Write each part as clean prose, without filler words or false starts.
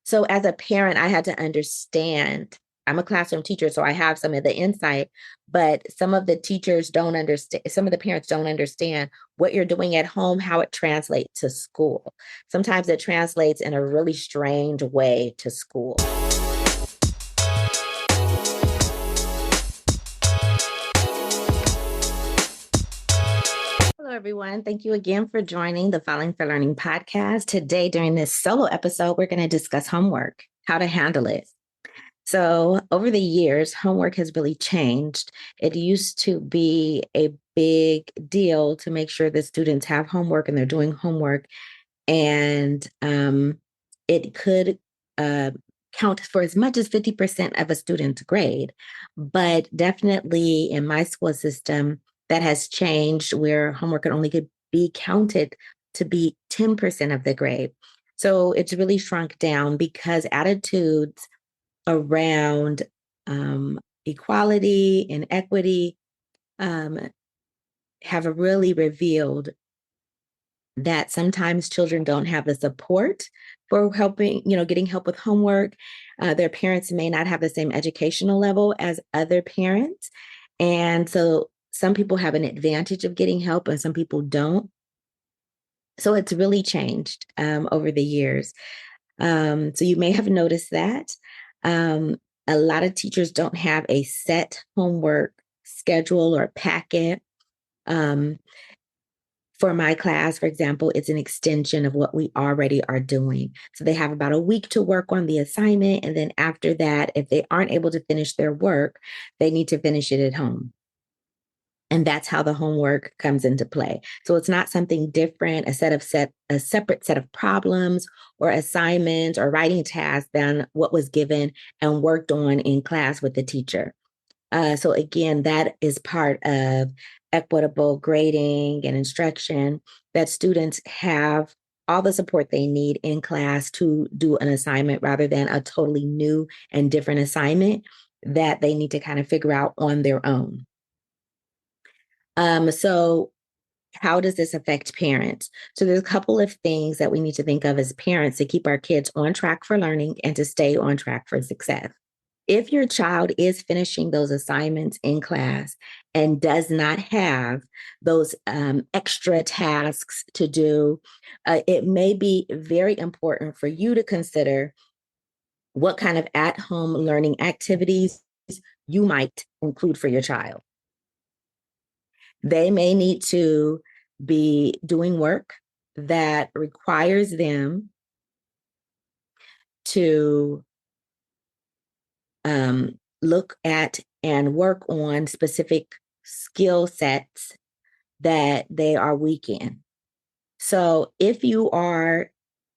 So as a parent, I had to understand. I'm a classroom teacher, so I have some of the insight, but some of the teachers don't understand, some of the parents don't understand what you're doing at home, how it translates to school. Sometimes it translates in a really strange way to school. Hello, everyone. Thank you again for joining the Falling for Learning podcast. Today, during this solo episode, we're going to discuss homework, how to handle it. So, over the years, homework has really changed. It used to be a big deal to make sure that students have homework and they're doing homework, and it could uh, count for as much as 50% of a student's grade. But definitely in my school system, that has changed where homework can only could be counted to be 10% of the grade. So it's really shrunk down because attitudes around equality and equity um, have really revealed that sometimes children don't have the support for helping, getting help with homework. Their parents may not have the same educational level as other parents. And so some people have an advantage of getting help and some people don't. So it's really changed over the years. So you may have noticed that. A lot of teachers don't have a set homework schedule or packet. Um, for my class, for example, it's an extension of what we already are doing. So they have about a week to work on the assignment. And then after that, if they aren't able to finish their work, they need to finish it at home. And that's how the homework comes into play. So it's not something different, a separate set of problems or assignments or writing tasks than what was given and worked on in class with the teacher. So again, that is part of equitable grading and instruction, that students have all the support they need in class to do an assignment rather than a totally new and different assignment that they need to kind of figure out on their own. So how does this affect parents? So there's a couple of things that we need to think of as parents to keep our kids on track for learning and to stay on track for success. If your child is finishing those assignments in class and does not have those extra tasks to do, it may be very important for you to consider what kind of at-home learning activities you might include for your child. They may need to be doing work that requires them to look at and work on specific skill sets that they are weak in. So if you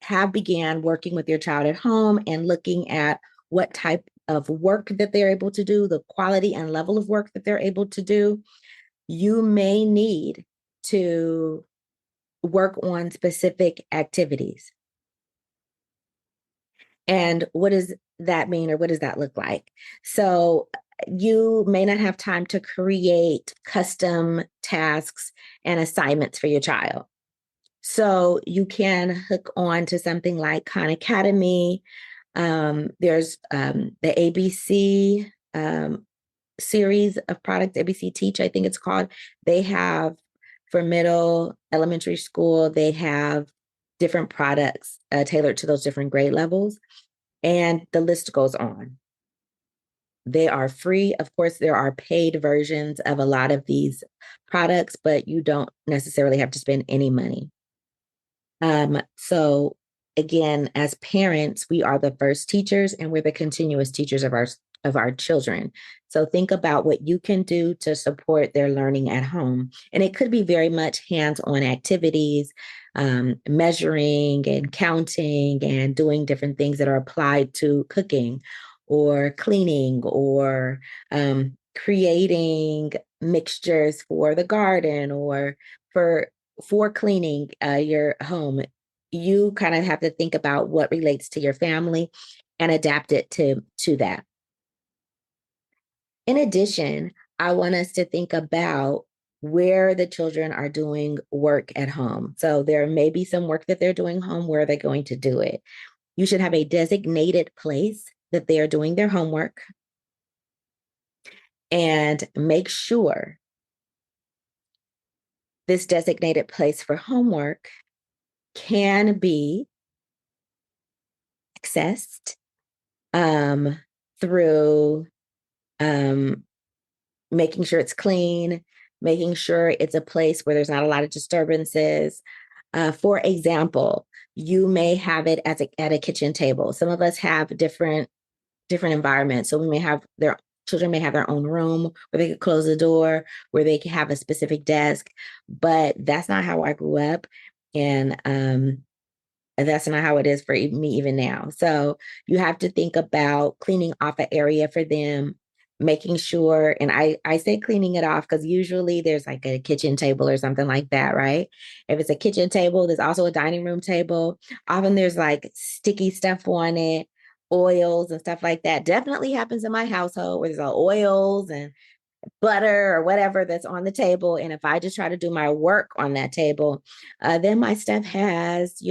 have began working with your child at home and looking at what type of work that they're able to do, the quality and level of work that they're able to do, you may need to work on specific activities. And what does that mean, or what does that look like? So you may not have time to create custom tasks and assignments for your child. So you can hook on to something like Khan Academy. There's the ABC series of products, ABC Teach, I think it's called. They have, for middle, elementary school, they have different products tailored to those different grade levels. And the list goes on. They are free. Of course, there are paid versions of a lot of these products, but you don't necessarily have to spend any money. So again, as parents, we are the first teachers and we're the continuous teachers of our children. So think about what you can do to support their learning at home. And it could be very much hands-on activities, measuring and counting and doing different things that are applied to cooking or cleaning or creating mixtures for the garden or for cleaning your home. You kind of have to think about what relates to your family and adapt it to that. In addition, I want us to think about where the children are doing work at home. So there may be some work that they're doing home. Where are they going to do it? You should have a designated place that they are doing their homework, and make sure this designated place for homework can be accessed through um, making sure it's clean, making sure it's a place where there's not a lot of disturbances. For example, you may have it at a kitchen table. Some of us have different environments. So we may have their children may have their own room where they could close the door, where they can have a specific desk. But that's not how I grew up. And that's not how it is for me even now. So you have to think about cleaning off an area for them, making sure, and I say cleaning it off because usually there's like a kitchen table or something like that, right? If it's a kitchen table, there's also a dining room table. Often there's like sticky stuff on it, oils and stuff like that. Definitely happens in my household where there's oils and butter or whatever that's on the table. And if I just try to do my work on that table, then my stuff has,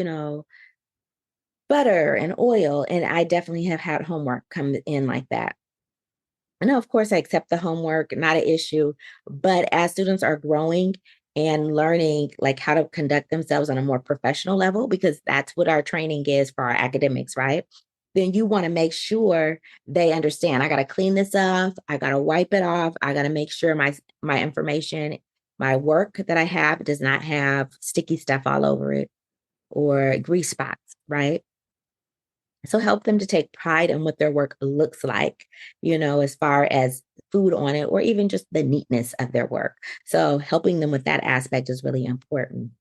butter and oil. And I definitely have had homework come in like that. And of course, I accept the homework, not an issue. But as students are growing and learning like how to conduct themselves on a more professional level, because that's what our training is for our academics, right? Then you want to make sure they understand. I got to clean this off. I got to wipe it off. I got to make sure my information, my work that I have does not have sticky stuff all over it or grease spots, right? So help them to take pride in what their work looks like, as far as food on it or even just the neatness of their work. So helping them with that aspect is really important.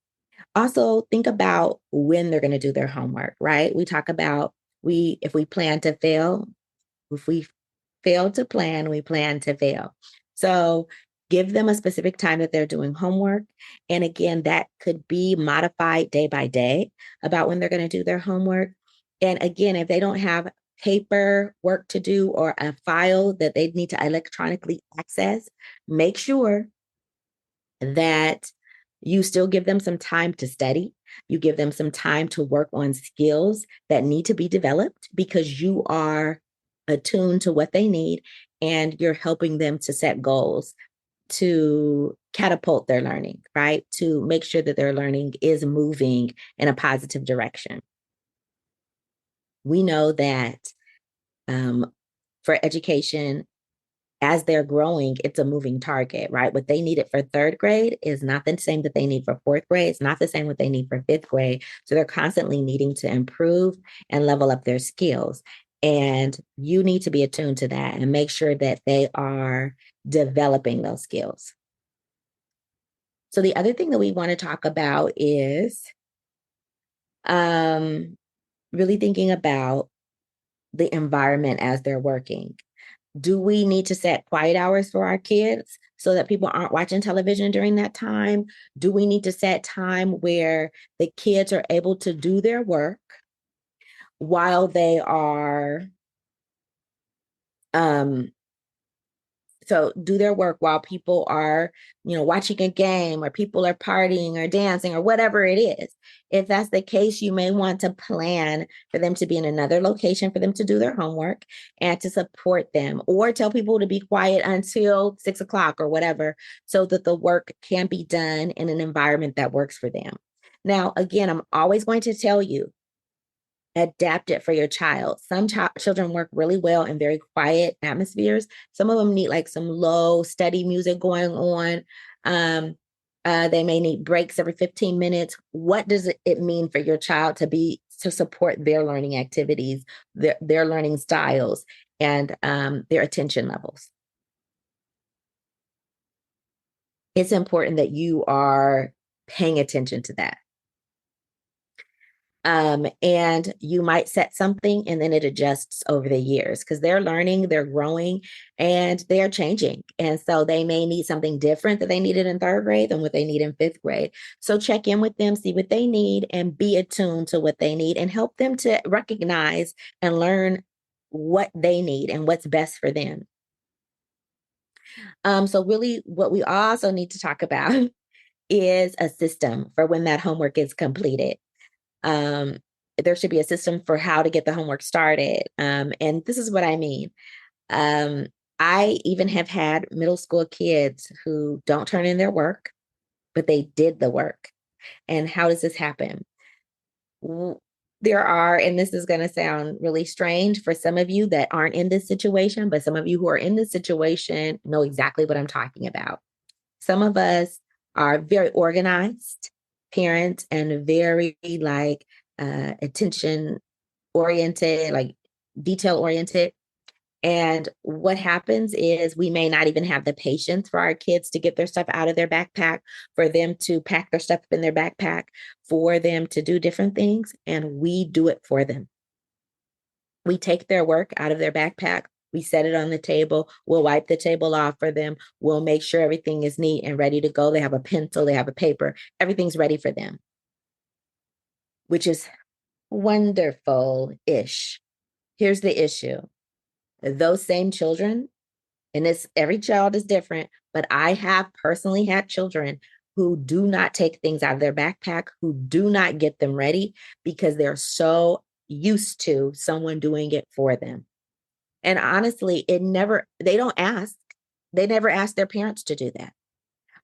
Also, think about when they're going to do their homework, right? We talk about if we plan to fail, if we fail to plan, we plan to fail. So give them a specific time that they're doing homework. And again, that could be modified day by day about when they're going to do their homework. And again, if they don't have paper work to do or a file that they need to electronically access, make sure that you still give them some time to study. You give them some time to work on skills that need to be developed because you are attuned to what they need and you're helping them to set goals to catapult their learning, right? To make sure that their learning is moving in a positive direction. We know that for education, as they're growing, it's a moving target, right? What they needed for third grade is not the same that they need for fourth grade. It's not the same what they need for fifth grade. So they're constantly needing to improve and level up their skills. And you need to be attuned to that and make sure that they are developing those skills. So the other thing that we want to talk about is really thinking about the environment as they're working. Do we need to set quiet hours for our kids so that people aren't watching television during that time? Do we need to set time where the kids are able to do their work while they are um so do their work while people are, watching a game or people are partying or dancing or whatever it is. If that's the case, you may want to plan for them to be in another location for them to do their homework and to support them, or tell people to be quiet until 6 o'clock or whatever, so that the work can be done in an environment that works for them. Now, again, I'm always going to tell you, adapt it for your child. Some children work really well in very quiet atmospheres. Some of them need like some low, steady music going on. They may need breaks every 15 minutes. What does it mean for your child to support their learning activities, their learning styles, and their attention levels? It's important that you are paying attention to that. And you might set something and then it adjusts over the years because they're learning, they're growing, and they're changing. And so they may need something different that they needed in third grade than what they need in fifth grade. So check in with them, see what they need, and be attuned to what they need and help them to recognize and learn what they need and what's best for them. So really what we also need to talk about is a system for when that homework is completed. Um, there should be a system for how to get the homework started. And this is what I mean. Um, I even have had middle school kids who don't turn in their work, but they did the work. And how does this happen? There are, and this is going to sound really strange for some of you that aren't in this situation, but some of you who are in this situation know exactly what I'm talking about. Some of us are very organized parents and very like attention oriented, like detail oriented. And what happens is we may not even have the patience for our kids to get their stuff out of their backpack, for them to pack their stuff in their backpack, for them to do different things. And we do it for them. We take their work out of their backpack. We set it on the table. We'll wipe the table off for them. We'll make sure everything is neat and ready to go. They have a pencil, they have a paper, everything's ready for them, which is wonderful ish. Here's the issue: those same children, and it's every child is different, but I have personally had children who do not take things out of their backpack, who do not get them ready because they're so used to someone doing it for them. And honestly, they don't ask, they never ask their parents to do that,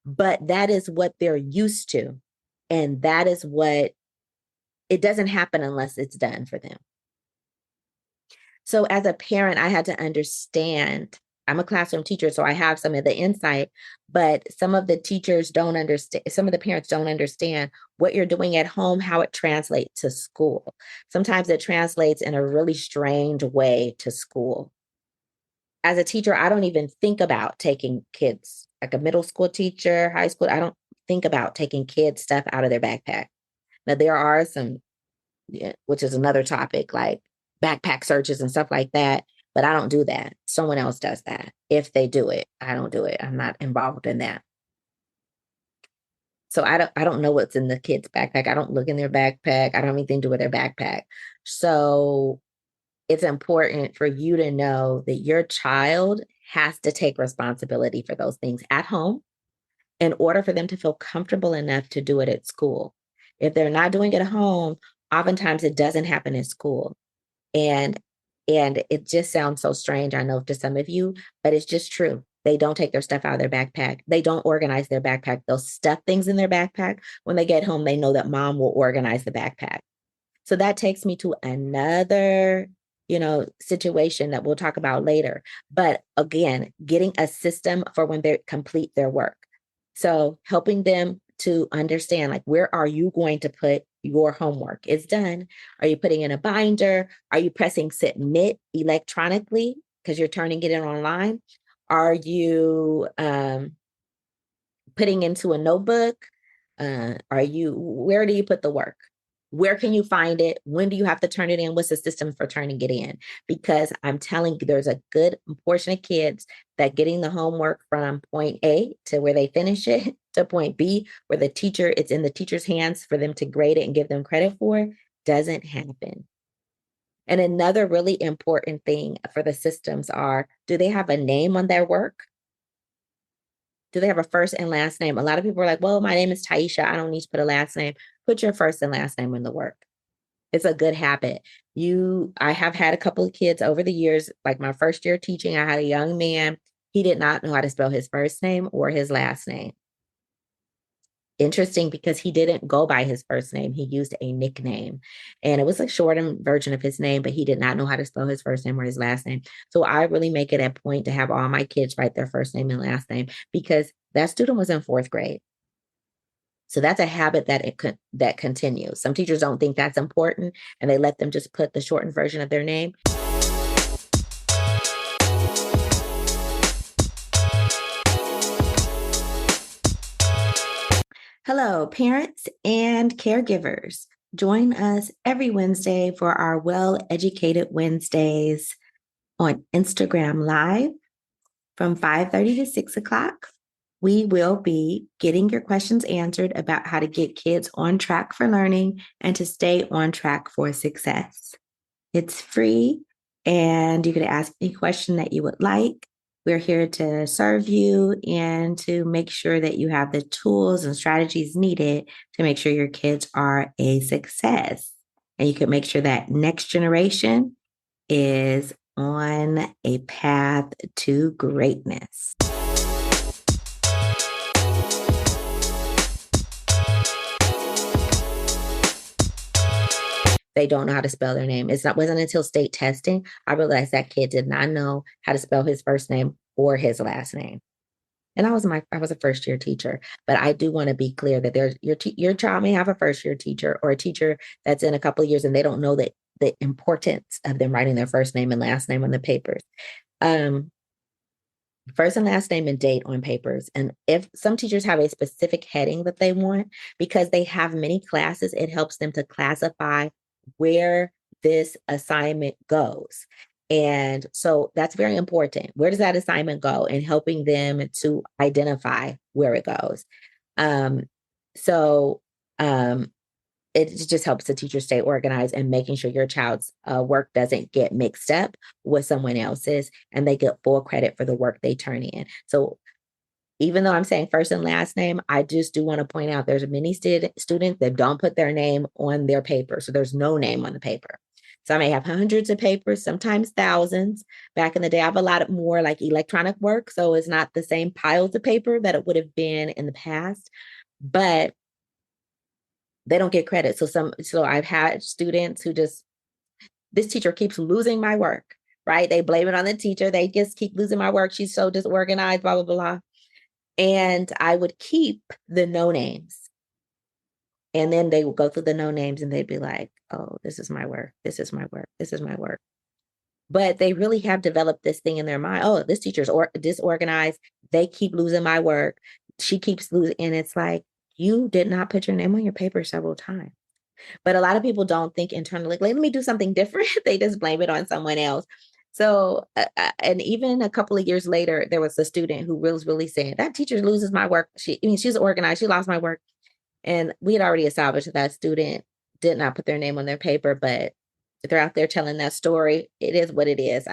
but that is what they're used to. And that is what, it doesn't happen unless it's done for them. So as a parent, I had to understand. I'm a classroom teacher, so I have some of the insight, but some of the teachers don't understand, some of the parents don't understand what you're doing at home, how it translates to school. Sometimes it translates in a really strange way to school. As a teacher, I don't even think about taking kids, like a middle school teacher, high school, I don't think about taking kids' stuff out of their backpack. Now, there are some, yeah, which is another topic, like backpack searches and stuff like that. But I don't do that. Someone else does that. If they do it, I don't do it. I'm not involved in that. So I don't know what's in the kid's backpack. I don't look in their backpack. I don't have anything to do with their backpack. So it's important for you to know that your child has to take responsibility for those things at home in order for them to feel comfortable enough to do it at school. If they're not doing it at home, oftentimes it doesn't happen in school. And it just sounds so strange, I know, to some of you, but it's just true. They don't take their stuff out of their backpack. They don't organize their backpack. They'll stuff things in their backpack. When they get home, they know that mom will organize the backpack. So that takes me to another, situation that we'll talk about later. But again, getting a system for when they complete their work. So helping them to understand, like, where are you going to put your homework? It's done. Are you putting in a binder? Are you pressing submit electronically because you're turning it in online? Are you putting into a notebook? Where do you put the work? Where can you find it? When do you have to turn it in? What's the system for turning it in? Because I'm telling you, there's a good portion of kids that getting the homework from point A to where they finish it to point B, where it's in the teacher's hands for them to grade it and give them credit for, doesn't happen. And another really important thing for the systems are, do they have a name on their work? Do they have a first and last name? A lot of people are like, well, my name is Taisha. I don't need to put a last name. Put your first and last name in the work. It's a good habit. I have had a couple of kids over the years, like my first year teaching, I had a young man. He did not know how to spell his first name or his last name. Interesting, because he didn't go by his first name. He used a nickname, and it was a shortened version of his name, but he did not know how to spell his first name or his last name. So I really make it a point to have all my kids write their first name and last name, because that student was in fourth grade. So that's a habit that continues. Some teachers don't think that's important, and they let them just put the shortened version of their name. Hello, parents and caregivers. Join us every Wednesday for our Well Educated Wednesdays on Instagram Live from 5:30 to 6 o'clock. We will be getting your questions answered about how to get kids on track for learning and to stay on track for success. It's free, and you can ask any question that you would like. We're here to serve you and to make sure that you have the tools and strategies needed to make sure your kids are a success. and you can make sure that next generation is on a path to greatness. They don't know how to spell their name. Wasn't until state testing I realized that kid did not know how to spell his first name or his last name. And I was a first year teacher, but I do want to be clear that your child may have a first year teacher or a teacher that's in a couple of years and they don't know that the importance of them writing their first name and last name on the papers. First and last name and date on papers. And if some teachers have a specific heading that they want, because they have many classes, it helps them to classify where this assignment goes. And so that's very important. Where does that assignment go? And helping them to identify where it goes. So it just helps the teacher stay organized and making sure your child's work doesn't get mixed up with someone else's and they get full credit for the work they turn in. So even though I'm saying first and last name, I just do want to point out there's many students that don't put their name on their paper. So there's no name on the paper. So I may have hundreds of papers, sometimes thousands. Back in the day, I have a lot more like electronic work. So it's not the same piles of paper that it would have been in the past. But they don't get credit. So I've had students who this teacher keeps losing my work, right? They blame it on the teacher. They just keep losing my work. She's so disorganized, blah, blah, blah. And I would keep the no names. And then they would go through the no names and they'd be like, oh, this is my work. This is my work. This is my work. But they really have developed this thing in their mind. Oh, this teacher's disorganized. They keep losing my work. She keeps losing. And it's like, you did not put your name on your paper several times. But a lot of people don't think internally, like, let me do something different. They just blame it on someone else. So, and even a couple of years later, there was a student who was really saying, that teacher loses my work. She's organized. She lost my work. And we had already established that student did not put their name on their paper, but if they're out there telling that story, it is what it is.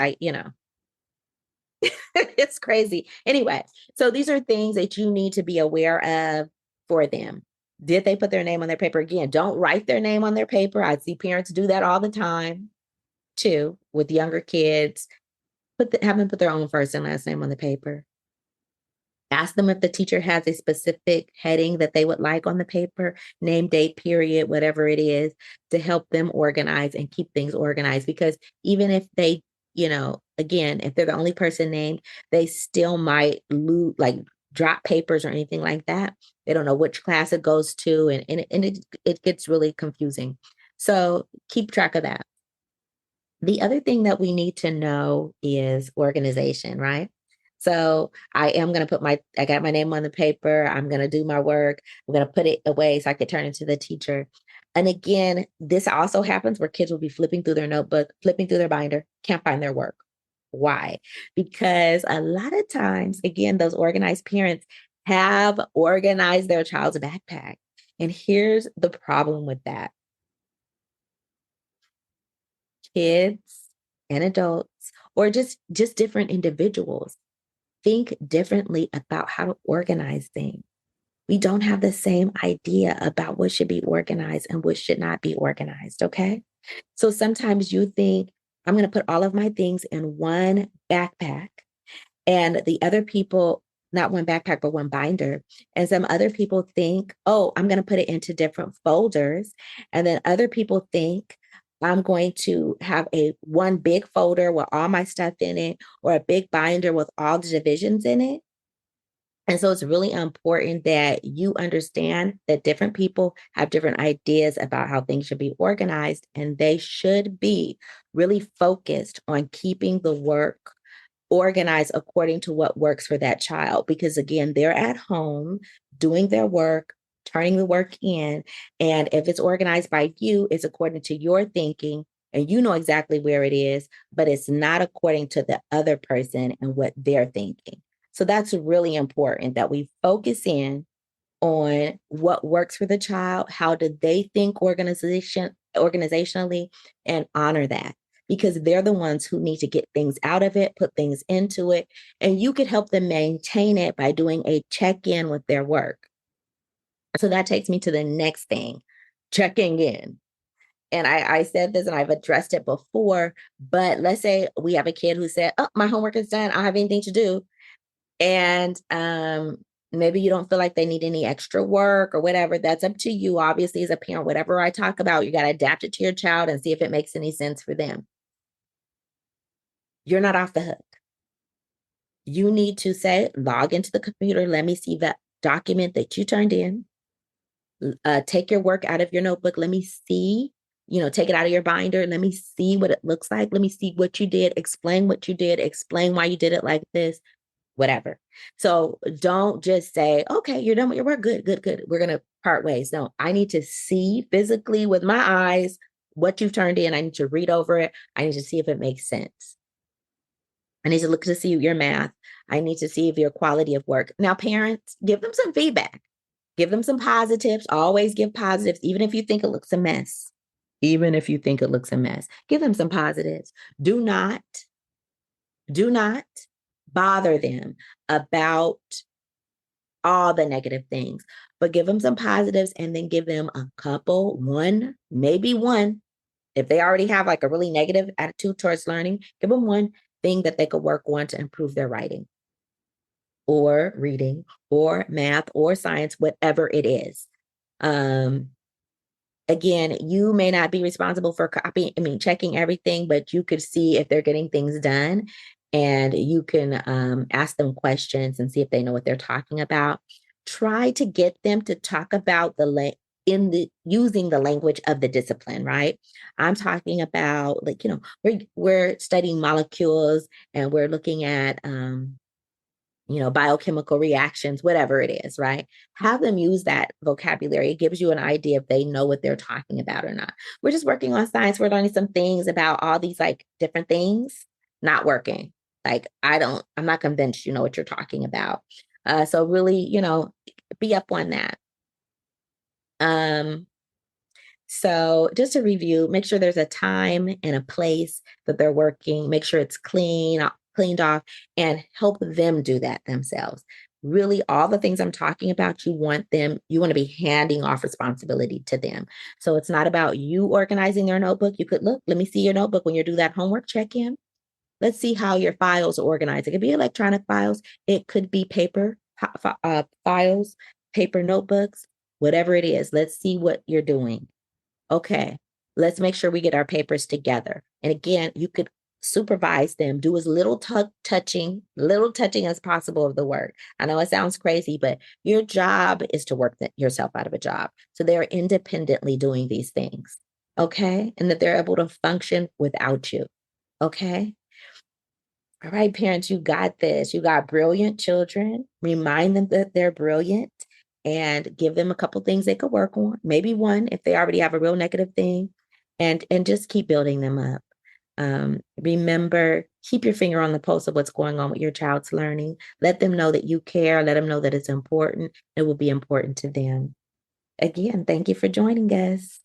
It's crazy. Anyway, so these are things that you need to be aware of for them. Did they put their name on their paper? Again, don't write their name on their paper. I see parents do that all the time too with younger kids. Have them put their own first and last name on the paper. Ask them if the teacher has a specific heading that they would like on the paper, name, date, period, whatever it is, to help them organize and keep things organized. Because even if they, again, if they're the only person named, they still might lose, like drop papers or anything like that. They don't know which class it goes to, and it gets really confusing. So keep track of that. The other thing that we need to know is organization, right? So I got my name on the paper. I'm going to do my work. I'm going to put it away so I could turn it to the teacher. And again, this also happens where kids will be flipping through their notebook, flipping through their binder, can't find their work. Why? Because a lot of times, again, those organized parents have organized their child's backpack. And here's the problem with that. Kids and adults, or just different individuals, think differently about how to organize things. We don't have the same idea about what should be organized and what should not be organized, okay? So sometimes you think, I'm going to put all of my things in one backpack, and the other people, not one backpack, but one binder. And some other people think, oh, I'm going to put it into different folders. And then other people think, I'm going to have one big folder with all my stuff in it, or a big binder with all the divisions in it. And so it's really important that you understand that different people have different ideas about how things should be organized, and they should be really focused on keeping the work organized according to what works for that child. Because again, they're at home doing their work, turning the work in. And if it's organized by you, it's according to your thinking and you know exactly where it is, but it's not according to the other person and what they're thinking. So that's really important that we focus in on what works for the child. How do they think organizationally, and honor that, because they're the ones who need to get things out of it, put things into it, and you could help them maintain it by doing a check-in with their work. So that takes me to the next thing, checking in. and I said this and I've addressed it before, but let's say we have a kid who said, oh, my homework is done. I don't have anything to do. And maybe you don't feel like they need any extra work or whatever. That's up to you. Obviously, as a parent, whatever I talk about, you got to adapt it to your child and see if it makes any sense for them. You're not off the hook. You need to say, log into the computer. Let me see that document that you turned in. Take your work out of your notebook. Let me see, take it out of your binder. Let me see what it looks like. Let me see what you did. Explain what you did. Explain why you did it like this, whatever. So don't just say, okay, you're done with your work. Good, good, good. We're going to part ways. No, I need to see physically with my eyes what you've turned in. I need to read over it. I need to see if it makes sense. I need to look to see your math. I need to see if your quality of work. Now, parents, give them some feedback. Give them some positives. Always give positives, even if you think it looks a mess. Even if you think it looks a mess, give them some positives. Do not bother them about all the negative things, but give them some positives and then give them a couple, one, maybe one. If they already have like a really negative attitude towards learning, give them one thing that they could work on to improve their writing or reading or math or science, whatever it is. Again, you may not be responsible for checking everything, but you could see if they're getting things done, and you can ask them questions and see if they know what they're talking about. Try to get them to talk about using the language of the discipline, right? I'm talking about we're studying molecules and we're looking at biochemical reactions, whatever it is, right? Have them use that vocabulary. It gives you an idea if they know what they're talking about or not. We're just working on science. We're learning some things about all these different things, not working. I'm not convinced you know what you're talking about. So really, be up on that. So just to review, make sure there's a time and a place that they're working, make sure it's cleaned off, and help them do that themselves. Really, all the things I'm talking about, you want to be handing off responsibility to them. So it's not about you organizing their notebook. You could let me see your notebook when you do that homework check-in. Let's see how your files are organized. It could be electronic files. It could be paper files, paper notebooks, whatever it is. Let's see what you're doing. Okay, let's make sure we get our papers together. And again, you could supervise them, do as little touching as possible of the work. I know it sounds crazy, but your job is to work yourself out of a job. So they're independently doing these things, okay? And that they're able to function without you, okay? All right, parents, you got this. You got brilliant children. Remind them that they're brilliant and give them a couple things they could work on. Maybe one if they already have a real negative thing, and just keep building them up. Remember, keep your finger on the pulse of what's going on with your child's learning. Let them know that you care. Let them know that it's important. It will be important to them. Again, thank you for joining us.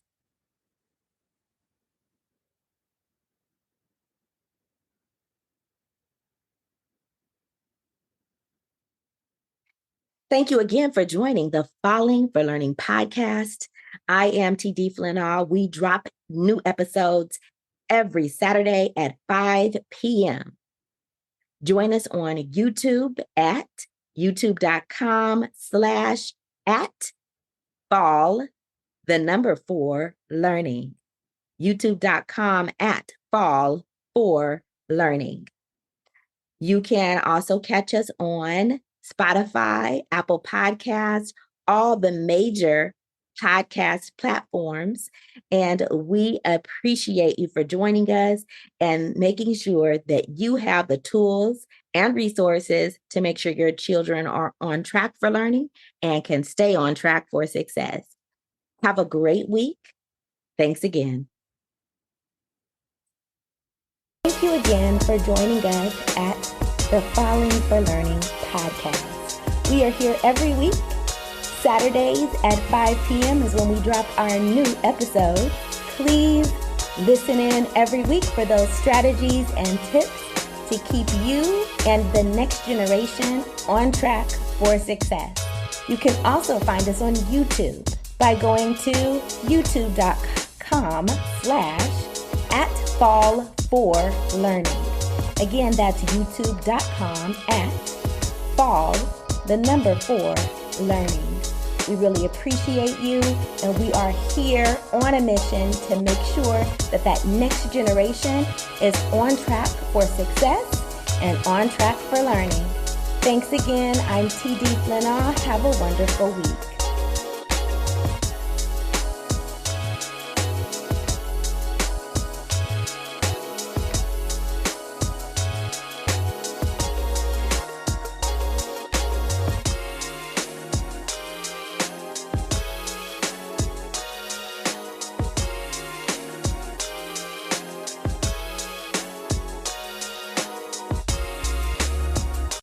Thank you again for joining the Falling for Learning podcast. I am TD Flynall. We drop new episodes every Saturday at 5 p.m. Join us on YouTube at youtube.com/@fall4learning. youtube.com/fall4learning. You can also catch us on Spotify, Apple Podcasts, all the major podcast platforms. And we appreciate you for joining us and making sure that you have the tools and resources to make sure your children are on track for learning and can stay on track for success. Have a great week. Thanks again. Thank you again for joining us at the Falling for Learning podcast. We are here every week. Saturdays at 5 p.m. is when we drop our new episode. Please listen in every week for those strategies and tips to keep you and the next generation on track for success. You can also find us on YouTube by going to youtube.com/fall4learning. youtube.com/@fall4learning. Again, that's youtube.com@fall4learning. We really appreciate you, and we are here on a mission to make sure that that next generation is on track for success and on track for learning. Thanks again. I'm TD Flinaw. Have a wonderful week.